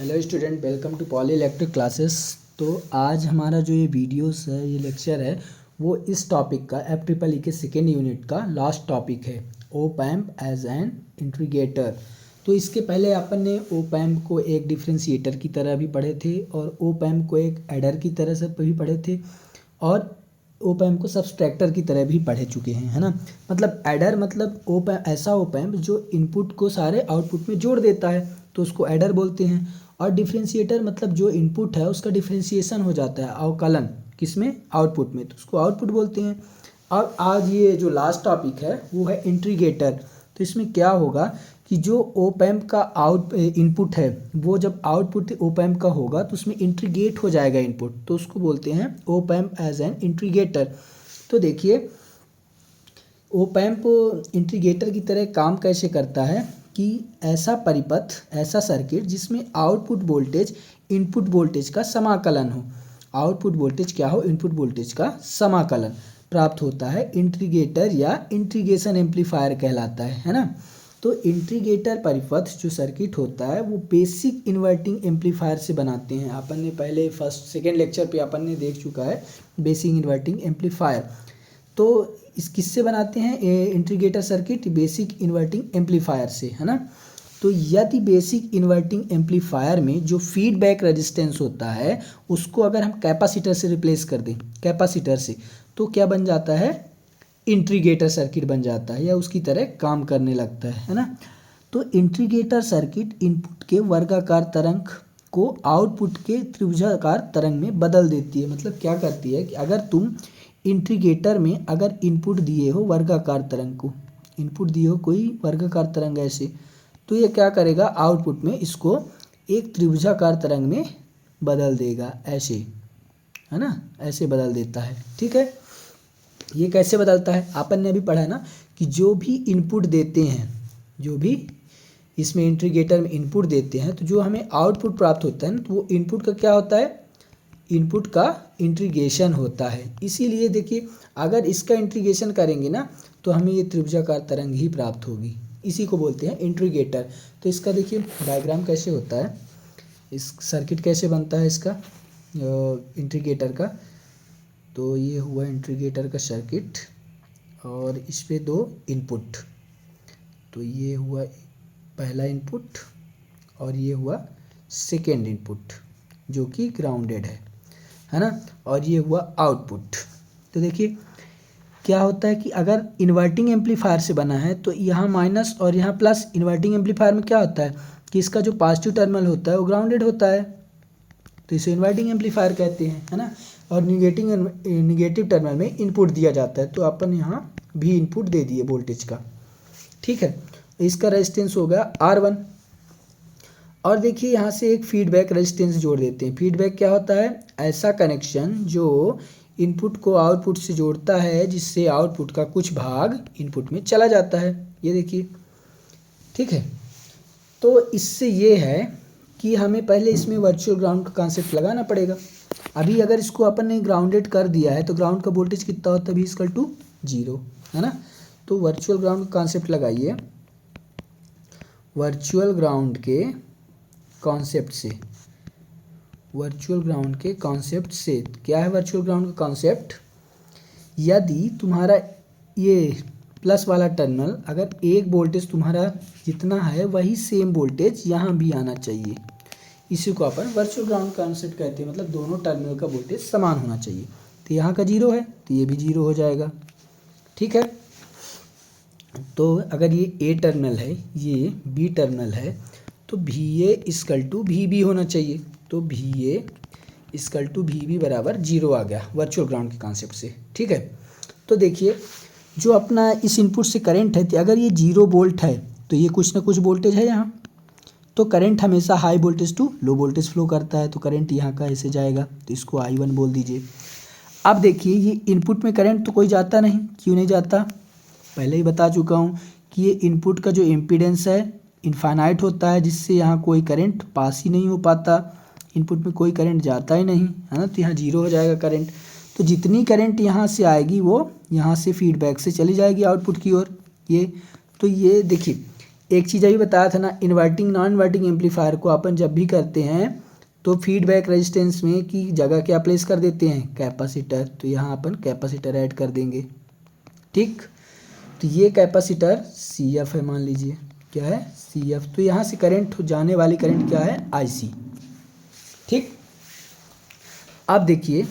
Hello student, welcome to poly electric classes. तो आज हमारा जो ये वीडियोस है, ये लेक्चर है, वो इस टॉपिक का एफ ट्रिपल ई के सेकेंड यूनिट का लास्ट टॉपिक है, op amp as an integrator. तो इसके पहले अपन ने ओप एम्प को एक डिफ्रेंशिएटर की तरह भी पढ़े थे और ओप एम्प को एक एडर की तरह से भी पढ़े थे और ओप एम्प को सब्सट्रैक्टर की तरह भी पढ़ चुके हैं, है ना। मतलब एडर मतलब ऐसा ओप एम्प जो इनपुट को सारे आउटपुट में जोड़ देता है, तो उसको एडर बोलते हैं। और डिफरेंशिएटर मतलब जो इनपुट है उसका डिफरेंशिएशन हो जाता है अवकलन किसमें, आउटपुट में, तो उसको आउटपुट बोलते हैं। और आज ये जो लास्ट टॉपिक है वो है इंटीग्रेटर। तो इसमें क्या होगा कि जो ओप एम्प का इनपुट है वो जब आउटपुट ओप एम्प का होगा तो उसमें इंटीग्रेट हो जाएगा इनपुट, तो उसको बोलते हैं op amp as an integrator. तो देखिए ओप एम्प इंटीग्रेटर की तरह काम कैसे करता है कि ऐसा परिपथ, ऐसा सर्किट जिसमें आउटपुट वोल्टेज इनपुट वोल्टेज का समाकलन हो, आउटपुट वोल्टेज क्या हो, इनपुट वोल्टेज का समाकलन प्राप्त होता है, इंटीग्रेटर या इंटीग्रेशन एम्पलीफायर कहलाता है ना। तो इंटीग्रेटर परिपथ जो सर्किट होता है वो बेसिक इन्वर्टिंग एम्पलीफायर से बनाते हैं। अपन ने पहले फर्स्ट सेकेंड लेक्चर पे अपन ने देख चुका है बेसिक इन्वर्टिंग एम्पलीफायर। तो इस किससे बनाते हैं integrator circuit, basic inverting amplifier से, है ना। तो यदि बेसिक इन्वर्टिंग एम्पलीफायर में जो फीडबैक रेजिस्टेंस होता है उसको अगर हम कैपेसिटर से रिप्लेस कर दें, कैपेसिटर से, तो क्या बन जाता है, इंटीग्रेटर सर्किट बन जाता है या उसकी तरह काम करने लगता है ना। तो इंटीग्रेटर सर्किट इनपुट के वर्गाकार तरंग को आउटपुट के त्रिभुजाकार तरंग में बदल देती है। मतलब क्या करती है कि अगर तुम इंटीग्रेटर में अगर इनपुट दिए हो वर्गाकार तरंग को, इनपुट दिए हो कोई वर्गाकार तरंग ऐसे, तो ये क्या करेगा, आउटपुट में इसको एक त्रिभुजाकार तरंग में बदल देगा, ऐसे, है ना, ऐसे बदल देता है। ठीक है, ये कैसे बदलता है अपन ने अभी पढ़ा है ना कि जो भी इनपुट देते हैं, जो भी इसमें इंटीग्रेटर में इनपुट देते हैं, तो जो हमें आउटपुट प्राप्त होता है ना, तो वो इनपुट का क्या होता है, इनपुट का इंटीग्रेशन होता है। इसीलिए देखिए अगर इसका इंटीग्रेशन करेंगे ना तो हमें ये त्रिभुजाकार तरंग ही प्राप्त होगी, इसी को बोलते हैं इंटीग्रेटर। तो इसका देखिए डायग्राम कैसे होता है, इस सर्किट कैसे बनता है इसका इंटीग्रेटर का। तो ये हुआ इंटीग्रेटर का सर्किट और इस पे दो इनपुट, तो ये हुआ पहला इनपुट और ये हुआ सेकेंड इनपुट जो कि ग्राउंडेड है ना, और ये हुआ आउटपुट। तो देखिए क्या होता है कि अगर इन्वर्टिंग एम्पलीफायर से बना है तो यहाँ माइनस और यहाँ प्लस, इन्वर्टिंग एम्पलीफायर में क्या होता है कि इसका जो पॉजिटिव टर्मिनल होता है वो ग्राउंडेड होता है, तो इसे इन्वर्टिंग एम्पलीफायर कहते हैं, है ना। और निगेटिव टर्मिनल में इनपुट दिया जाता है, तो अपन यहाँ भी इनपुट दे दिए वोल्टेज का। ठीक है, इसका रेजिस्टेंस हो गया R1। और देखिए यहाँ से एक फीडबैक रेजिस्टेंस जोड़ देते हैं। फीडबैक क्या होता है, ऐसा कनेक्शन जो इनपुट को आउटपुट से जोड़ता है जिससे आउटपुट का कुछ भाग इनपुट में चला जाता है, ये देखिए। ठीक है, तो इससे ये है कि हमें पहले इसमें वर्चुअल ग्राउंड का कॉन्सेप्ट लगाना पड़ेगा। अभी अगर इसको अपन ने ग्राउंडेड कर दिया है तो ग्राउंड का वोल्टेज कितना होता है, V=0, है ना। तो वर्चुअल ग्राउंड का कॉन्सेप्ट लगाइए, वर्चुअल ग्राउंड के कॉन्सेप्ट से, वर्चुअल ग्राउंड के कॉन्सेप्ट से क्या है वर्चुअल ग्राउंड का कॉन्सेप्ट, यदि तुम्हारा ये प्लस वाला टर्मिनल अगर एक वोल्टेज तुम्हारा जितना है वही सेम वोल्टेज यहाँ भी आना चाहिए, इसी को अपन वर्चुअल ग्राउंड कॉन्सेप्ट कहते हैं। मतलब दोनों टर्मिनल का वोल्टेज समान होना चाहिए। तो यहाँ का 0 है तो ये भी 0 हो जाएगा। ठीक है, तो अगर ये ए टर्मिनल है, ये बी टर्मिनल है, तो VA=VB होना चाहिए। तो VA=VB बराबर 0 आ गया वर्चुअल ग्राउंड के कॉन्सेप्ट से। ठीक है, तो देखिए जो अपना इस इनपुट से करंट है, तो अगर ये 0 वोल्ट है तो ये कुछ ना कुछ वोल्टेज है यहाँ, तो करंट हमेशा high voltage to low voltage flow करता है, तो करंट यहाँ का ऐसे जाएगा, तो इसको I1 बोल दीजिए। अब देखिए ये इनपुट में करंट तो कोई जाता नहीं, क्यों नहीं जाता, पहले ही बता चुका हूँ कि ये इनपुट का जो इम्पीडेंस है इनफाइनाइट होता है, जिससे यहाँ कोई करंट पास ही नहीं हो पाता, इनपुट में कोई करंट जाता ही नहीं, है ना। तो यहाँ 0 हो जाएगा करंट। तो जितनी करंट यहाँ से आएगी वो यहाँ से फीडबैक से चली जाएगी आउटपुट की ओर। ये तो ये देखिए एक चीज़ अभी बताया था ना, इन्वर्टिंग नॉन इन्वर्टिंग एम्पलीफायर को अपन जब भी करते हैं तो फीडबैक रेजिस्टेंस में की जगह क्या प्लेस कर देते हैं, कैपेसिटर। तो यहाँ अपन कैपेसिटर ऐड कर देंगे। ठीक, तो ये कैपेसिटर सी एफ है, मान लीजिए क्या है, सी एफ। तो यहाँ से करंट जाने वाली करंट क्या है, आई सी। ठीक, अब देखिए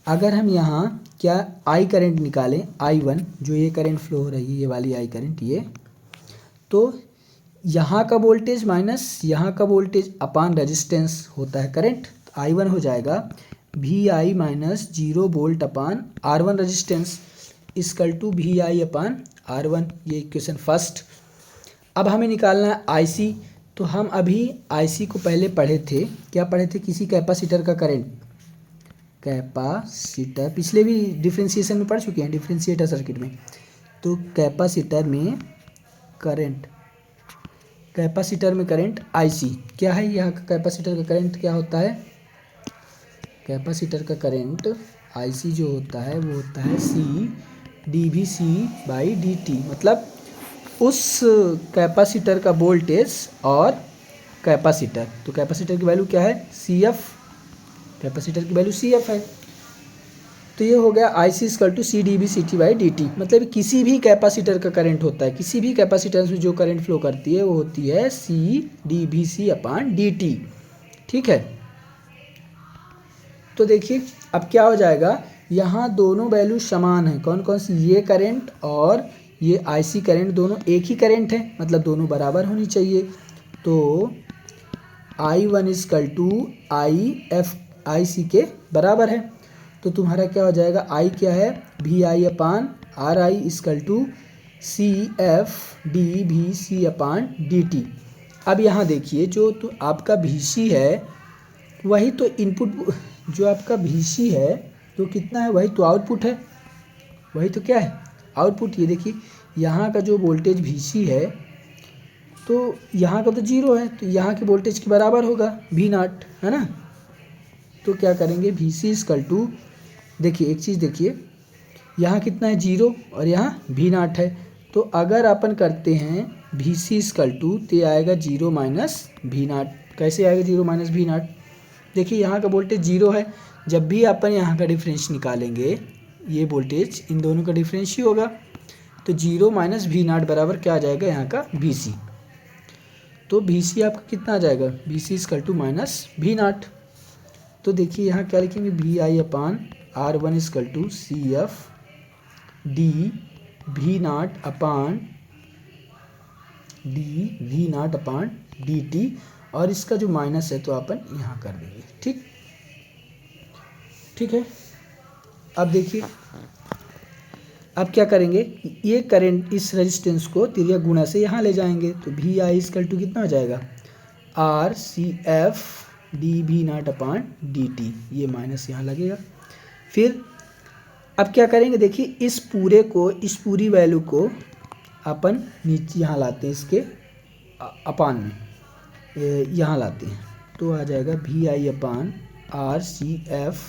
अगर हम यहाँ क्या आई करंट निकालें, आई वन, जो ये करंट फ्लो हो रही है, ये वाली आई करंट, ये तो यहाँ का वोल्टेज माइनस यहाँ का वोल्टेज अपान रेजिस्टेंस होता है करंट। आई वन हो जाएगा V I minus 0 volt upon R one resistance equal to V I upon R one. ये इक्वेशन फर्स्ट। अब हमें निकालना है आई सी। तो हम अभी आई सी को पहले पढ़े थे, क्या पढ़े थे, किसी कैपेसिटर का करंट, कैपेसिटर पिछले भी डिफ्रेंशिएशन में पढ़ चुके हैं, डिफ्रेंशिएटर सर्किट में। तो कैपेसिटर में करंट, कैपेसिटर में करंट आईसी क्या है, यहाँ का कैपेसिटर का करंट क्या होता है, कैपेसिटर का करंट आईसी जो होता है वो होता है C D V C by D T. मतलब उस कैपेसिटर का वोल्टेज और कैपेसिटर, तो कैपेसिटर की वैल्यू क्या है, सी एफ, कैपेसिटर की वैल्यू सी एफ है। तो ये हो गया I C equal to C D V C T by D T. मतलब किसी भी कैपेसिटर का करंट होता है, किसी भी कैपेसिटर में जो करंट फ्लो करती है वो होती है सी डी बी सी अपान डी टी। ठीक है, तो देखिए अब क्या हो जाएगा, यहाँ दोनों वैल्यू समान है। कौन कौन सी, ये करंट और ये आई सी करंट दोनों एक ही करंट है, मतलब दोनों बराबर होनी चाहिए। तो I one equal to I F I C के बराबर है। तो तुम्हारा क्या हो जाएगा, आई क्या है, V I upon R I equal to C F D V C upon D T. अब यहाँ देखिए जो तो आपका वी सी है वही तो इनपुट, जो आपका वी सी है तो कितना है, वही तो आउटपुट है, वही तो क्या है, आउटपुट। ये देखिए यहाँ का जो वोल्टेज वी सी है तो यहाँ का तो 0 है, तो यहाँ के वोल्टेज के बराबर होगा वी नॉट, है ना। तो क्या करेंगे, वी सी इक्वल टू, देखिए एक चीज़ देखिए, यहाँ कितना है 0 और यहाँ वी नॉट है। तो अगर अपन करते हैं वी सी इक्वल टू, तो आएगा 0 माइनस वी नॉट। कैसे आएगा 0 माइनस वी नॉट, देखिए यहाँ का वोल्टेज 0 है, जब भी अपन यहाँ का डिफरेंस निकालेंगे ये वोल्टेज इन दोनों का डिफरेंस ही होगा। तो 0 माइनस वी नॉट बराबर क्या आ जाएगा, यहाँ का वी सी। तो वी सी आपका कितना आ जाएगा, V C equal to minus V naught. तो देखिए यहाँ क्या लिखेंगे, V I upon R one equal to C F D V naught upon D T, और इसका जो माइनस है तो अपन यहाँ कर देंगे। ठीक, ठीक है। अब देखिए अब क्या करेंगे, ये करंट इस रेजिस्टेंस को तिर्यक गुणा से यहाँ ले जाएंगे। तो वी आई इक्वल टू कितना हो जाएगा, R C F D V naught upon D T, ये माइनस यहाँ लगेगा। फिर अब क्या करेंगे, देखिए इस पूरे को, इस पूरी वैल्यू को अपन नीचे यहाँ लाते हैं, इसके अपान में यहाँ लाते हैं, तो आ जाएगा V I upon R C F,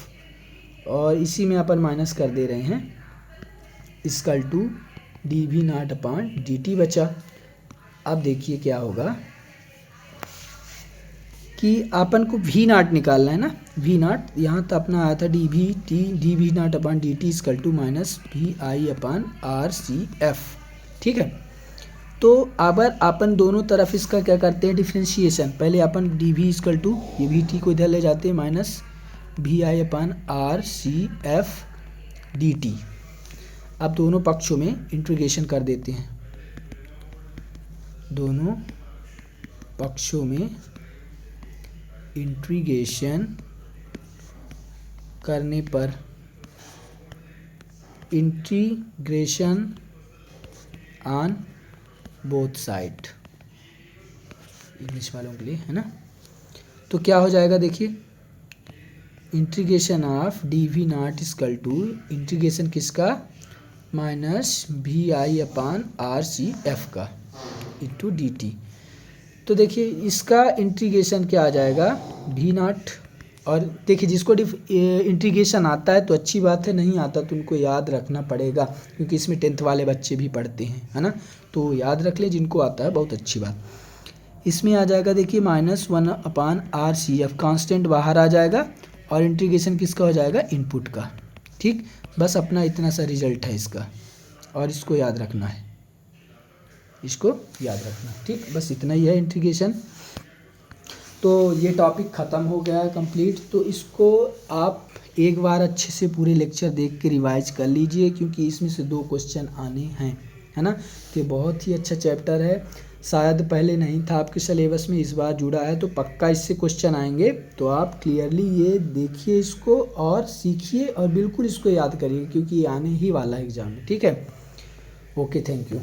और इसी में अपन माइनस कर दे रहे हैं equal to D V naught upon D T बचा। अब देखिए क्या होगा कि अपन को वी नॉट निकालना है ना, वी नॉट यहाँ तो अपना आया था D V naught upon D T equal to minus V I upon R C F. ठीक है, तो अब अपन दोनों तरफ इसका क्या करते हैं, डिफ्रेंशिएशन। पहले अपन डी वी इक्वल टू, ये वी टी को इधर ले जाते हैं, minus V I upon R C F D T. अब दोनों पक्षों में इंटीग्रेशन कर देते हैं, दोनों पक्षों में इंटीग्रेशन करने पर, integration on both side, English वालों के लिए है ना। तो क्या हो जाएगा, देखिए integration of D V naught equal to, integration किसका, minus V I upon R C F का इंटू डी टी। तो देखिए इसका इंटीग्रेशन क्या आ जाएगा, वी नॉट। और देखिए जिसको इंटीग्रेशन आता है तो अच्छी बात है, नहीं आता तो उनको याद रखना पड़ेगा, क्योंकि इसमें 10th वाले बच्चे भी पढ़ते हैं, है ना। तो याद रख ले, जिनको आता है बहुत अच्छी बात। इसमें आ जाएगा देखिए -1/RCF कांस्टेंट बाहर आ जाएगा और इंटीग्रेशन किसका हो जाएगा, इनपुट का। ठीक, बस अपना इतना सा रिजल्ट है इसका और इसको याद रखना है, इसको याद रखना। ठीक, बस इतना ही है इंटीग्रेशन। तो ये टॉपिक ख़त्म हो गया है कंप्लीट। तो इसको आप एक बार अच्छे से पूरे लेक्चर देख के रिवाइज कर लीजिए, क्योंकि इसमें से 2 क्वेश्चन आने हैं, है ना। तो बहुत ही अच्छा चैप्टर है, शायद पहले नहीं था आपके सिलेबस में, इस बार जुड़ा है, तो पक्का इससे क्वेश्चन आएंगे। तो आप क्लियरली ये देखिए इसको और सीखिए और बिल्कुल इसको याद करिए, क्योंकि ये आने ही वाला है एग्जाम में। ठीक है, ओके, थैंक यू।